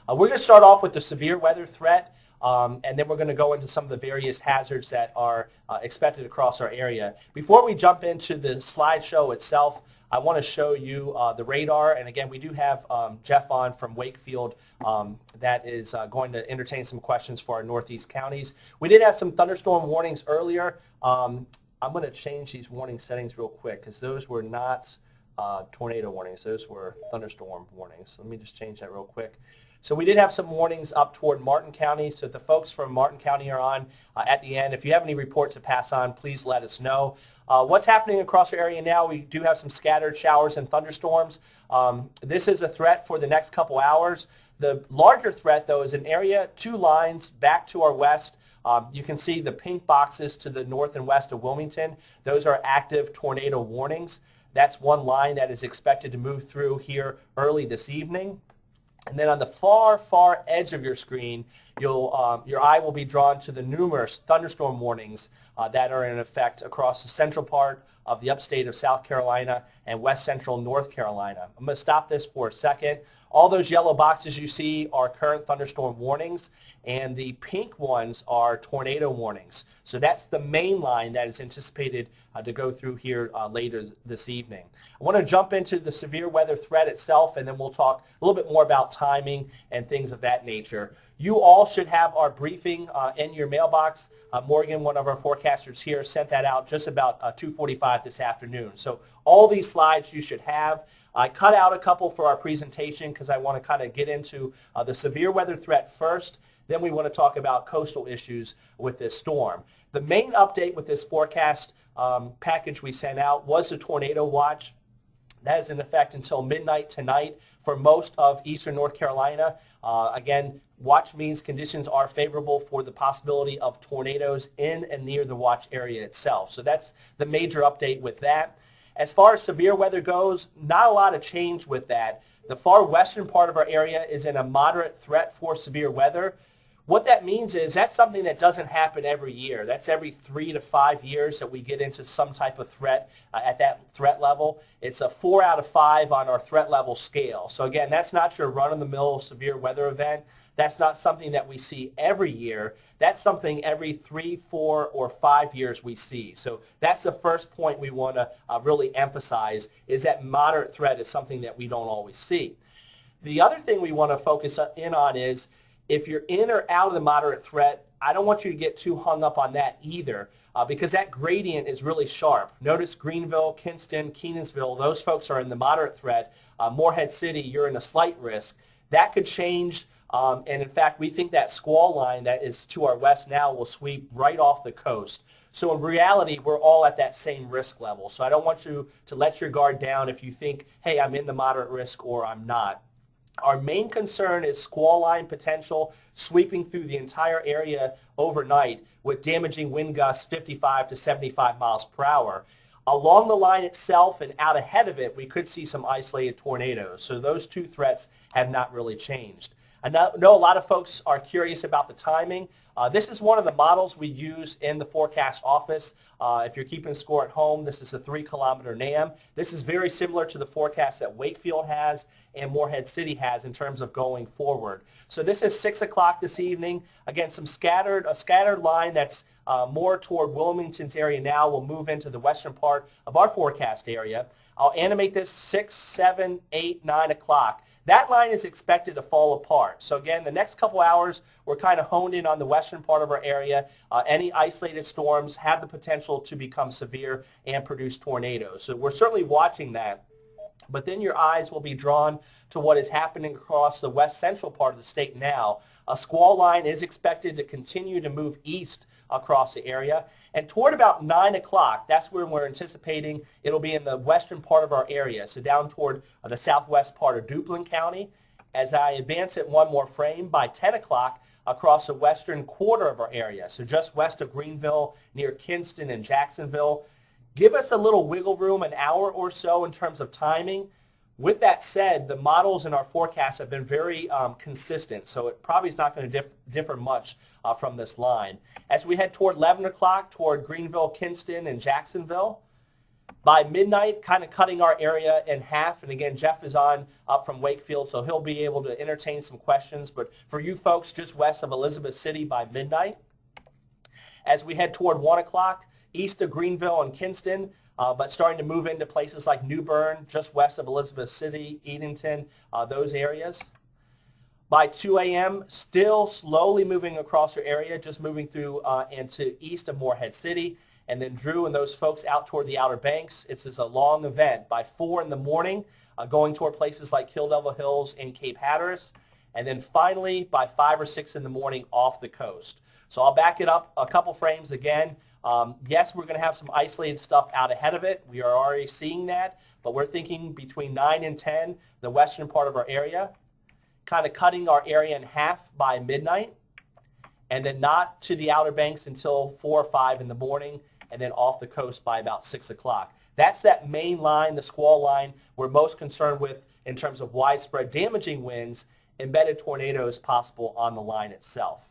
We're going to start off with the severe weather threat, and then we're going to go into some of the various hazards that are expected across our area. Before we jump into the slideshow itself, I want to show you the radar, and again, we do have Jeff on from Wakefield that is going to entertain some questions for our northeast counties. We did have some thunderstorm warnings earlier. I'm going to change these warning settings real quick because those were not tornado warnings. Those were thunderstorm warnings. Let me just change that real quick. So we did have some warnings up toward Martin County. So if the folks from Martin County are on at the end, if you have any reports to pass on, please let us know. What's happening across our area now, we do have some scattered showers and thunderstorms. This is a threat for the next couple hours. The larger threat, though, is an area 2 lines back to our west. You can see the pink boxes to the north and west of Wilmington. Those are active tornado warnings. That's one line that is expected to move through here early this evening. And then on the far, far edge of your screen, your eye will be drawn to the numerous thunderstorm warnings that are in effect across the central part of the upstate of South Carolina and west central North Carolina. I'm going to stop this for a second. All those yellow boxes you see are current thunderstorm warnings, and the pink ones are tornado warnings. So that's the main line that is anticipated to go through here later this evening. I want to jump into the severe weather threat itself, and then we'll talk a little bit more about timing and things of that nature. You all should have our briefing in your mailbox. Morgan, one of our forecasters here, sent that out just about 2:45 this afternoon. So all these slides you should have. I cut out a couple for our presentation because I want to kind of get into the severe weather threat first. Then we want to talk about coastal issues with this storm. The main update with this forecast package we sent out was the tornado watch. That is in effect until midnight tonight for most of eastern North Carolina. Again, watch means conditions are favorable for the possibility of tornadoes in and near the watch area itself. So that's the major update with that. As far as severe weather goes, not a lot of change with that. The far western part of our area is in a moderate threat for severe weather. What that means is that's something that doesn't happen every year. That's every 3 to 5 years that we get into some type of threat at that threat level. It's a 4 out of 5 on our threat level scale. So again, that's not your run-of-the-mill severe weather event. That's not something that we see every year. That's something every 3, 4, or 5 years we see. So that's the first point we want to really emphasize, is that moderate threat is something that we don't always see. The other thing we want to focus in on is if you're in or out of the moderate threat, I don't want you to get too hung up on that either because that gradient is really sharp. Notice Greenville, Kinston, Kenansville, those folks are in the moderate threat. Morehead City, you're in a slight risk. That could change. And in fact, we think that squall line that is to our west now will sweep right off the coast. So in reality, we're all at that same risk level. So I don't want you to let your guard down if you think, hey, I'm in the moderate risk or I'm not. Our main concern is squall line potential sweeping through the entire area overnight with damaging wind gusts 55 to 75 miles per hour. Along the line itself and out ahead of it, we could see some isolated tornadoes. So those two threats have not really changed. I know a lot of folks are curious about the timing. This is one of the models we use in the forecast office. If you're keeping score at home, this is a 3-kilometer NAM. This is very similar to the forecast that Wakefield has and Morehead City has in terms of going forward. So this is 6 o'clock this evening. Again, a scattered line that's more toward Wilmington's area now will move into the western part of our forecast area. I'll animate this 6, 7, 8, 9 o'clock. That line is expected to fall apart. So again, the next couple hours, we're kind of honed in on the western part of our area. Any isolated storms have the potential to become severe and produce tornadoes. So we're certainly watching that. But then your eyes will be drawn to what is happening across the west central part of the state now. A squall line is expected to continue to move east across the area. And toward about 9 o'clock, that's when we're anticipating it'll be in the western part of our area, so down toward the southwest part of Duplin County. As I advance it one more frame, by 10 o'clock, across the western quarter of our area, so just west of Greenville, near Kinston and Jacksonville. Give us a little wiggle room, an hour or so in terms of timing. With that said, the models in our forecast have been very consistent, so it probably is not going to differ much from this line. As we head toward 11 o'clock, toward Greenville, Kinston, and Jacksonville, By midnight, kind of cutting our area in half. And again, Jeff is on up from Wakefield, so he'll be able to entertain some questions. But for you folks just west of Elizabeth City by midnight, as we head toward 1 o'clock, east of Greenville and Kinston, but starting to move into places like New Bern, just west of Elizabeth City, Edenton, those areas. By 2 a.m., still slowly moving across our area, just moving through into east of Morehead City. And then Drew and those folks out toward the Outer Banks. It's a long event. By 4 in the morning, going toward places like Kill Devil Hills and Cape Hatteras. And then finally, by 5 or 6 in the morning, off the coast. So I'll back it up a couple frames again. Yes, we're going to have some isolated stuff out ahead of it. We are already seeing that. But we're thinking between 9 and 10, the western part of our area, kind of cutting our area in half by midnight. And then not to the Outer Banks until 4 or 5 in the morning, and then off the coast by about 6 o'clock. That's that main line, the squall line, we're most concerned with in terms of widespread damaging winds, embedded tornadoes possible on the line itself.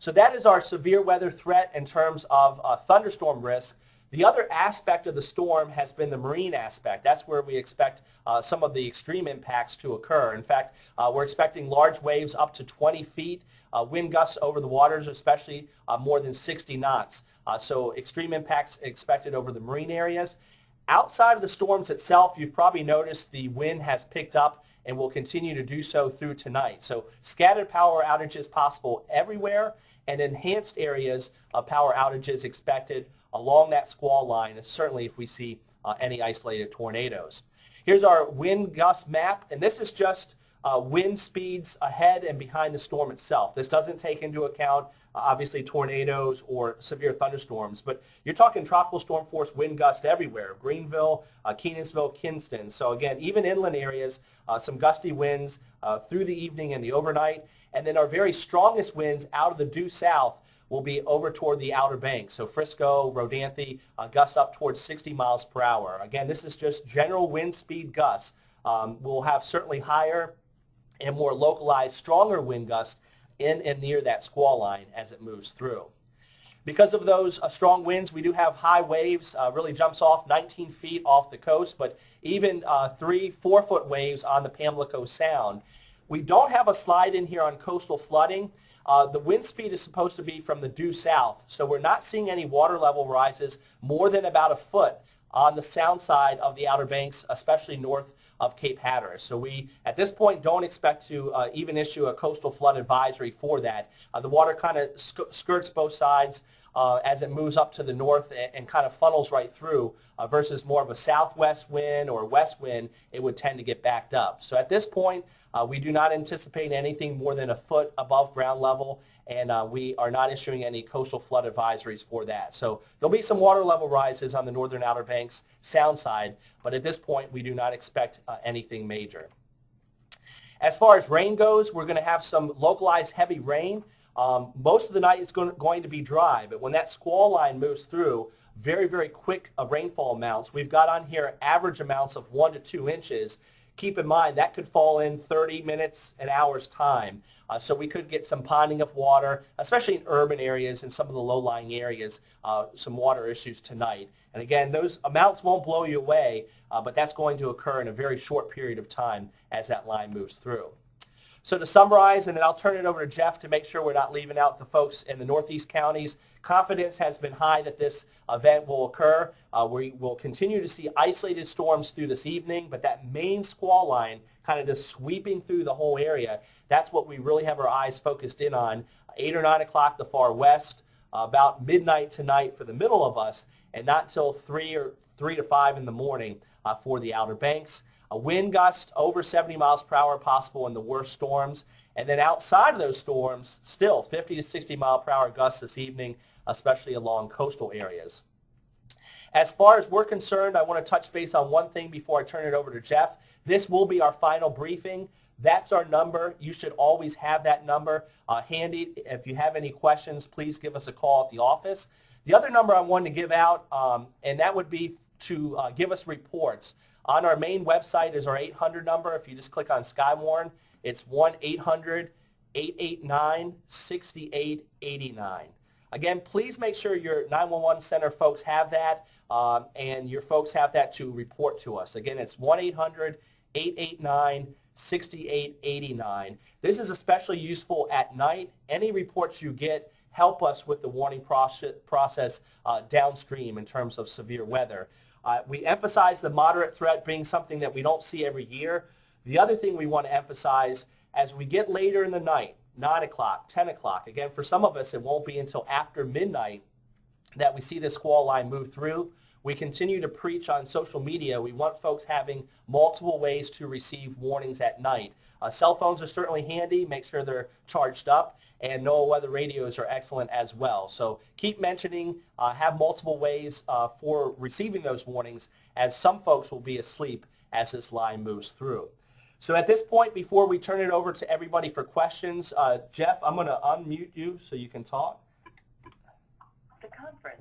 So that is our severe weather threat in terms of thunderstorm risk. The other aspect of the storm has been the marine aspect. That's where we expect some of the extreme impacts to occur. In fact, we're expecting large waves up to 20 feet, wind gusts over the waters, especially more than 60 knots. So extreme impacts expected over the marine areas. Outside of the storms itself, you've probably noticed the wind has picked up and will continue to do so through tonight. So scattered power outages possible everywhere, and enhanced areas of power outages expected along that squall line, and certainly if we see any isolated tornadoes. Here's our wind gust map, and this is just wind speeds ahead and behind the storm itself. This doesn't take into account obviously tornadoes or severe thunderstorms, but you're talking tropical storm force wind gusts everywhere, Greenville, Kenansville, Kinston. So again, even inland areas, some gusty winds through the evening and the overnight, and then our very strongest winds out of the due south will be over toward the Outer Banks. So Frisco, Rodanthe, gusts up towards 60 miles per hour. Again, this is just general wind speed gusts. We'll have certainly higher and more localized, stronger wind gusts in and near that squall line as it moves through. Because of those strong winds, we do have high waves, really jumps off 19 feet off the coast, but even 3-4 foot waves on the Pamlico Sound. We don't have a slide in here on coastal flooding. The wind speed is supposed to be from the due south, so we're not seeing any water level rises more than about a foot on the sound side of the Outer Banks, especially north of Cape Hatteras. So we, at this point, don't expect to even issue a coastal flood advisory for that. The water kind of skirts both sides as it moves up to the north and kind of funnels right through versus more of a southwest wind or west wind, it would tend to get backed up. So at this point, we do not anticipate anything more than a foot above ground level, and we are not issuing any coastal flood advisories for that. So there'll be some water level rises on the northern Outer Banks sound side, but at this point we do not expect anything major. As far as rain goes, we're going to have some localized heavy rain. Most of the night is going to be dry, but when that squall line moves through, very, very quick rainfall amounts. We've got on here average amounts of 1 to 2 inches. Keep in mind that could fall in 30 minutes, an hour's time. So we could get some ponding of water, especially in urban areas and some of the low-lying areas, some water issues tonight. And again, those amounts won't blow you away, but that's going to occur in a very short period of time as that line moves through. So to summarize, and then I'll turn it over to Jeff to make sure we're not leaving out the folks in the northeast counties, confidence has been high that this event will occur. We will continue to see isolated storms through this evening, but that main squall line kind of just sweeping through the whole area, that's what we really have our eyes focused in on. 8 or 9 o'clock the far west, about midnight tonight for the middle of us, and not till 3 to 5 in the morning for the Outer Banks. A wind gust over 70 miles per hour possible in the worst storms. And then outside of those storms, still 50 to 60 mile per hour gusts this evening, especially along coastal areas. As far as we're concerned, I want to touch base on one thing before I turn it over to Jeff. This will be our final briefing. That's our number. You should always have that number handy. If you have any questions, please give us a call at the office. The other number I wanted to give out, and that would be to give us reports. On our main website is our 800 number. If you just click on Skywarn, it's 1-800-889-6889. Again, please make sure your 911 center folks have that, and your folks have that to report to us. Again, it's 1-800-889-6889. This is especially useful at night. Any reports you get help us with the warning process downstream in terms of severe weather. We emphasize the moderate threat being something that we don't see every year. The other thing we want to emphasize, as we get later in the night, 9 o'clock, 10 o'clock, again, for some of us, it won't be until after midnight that we see this squall line move through. We continue to preach on social media. We want folks having multiple ways to receive warnings at night. Cell phones are certainly handy. Make sure they're charged up. And NOAA weather radios are excellent as well. So keep mentioning, have multiple ways for receiving those warnings, as some folks will be asleep as this line moves through. So at this point, before we turn it over to everybody for questions, Jeff, I'm going to unmute you so you can talk. The conference.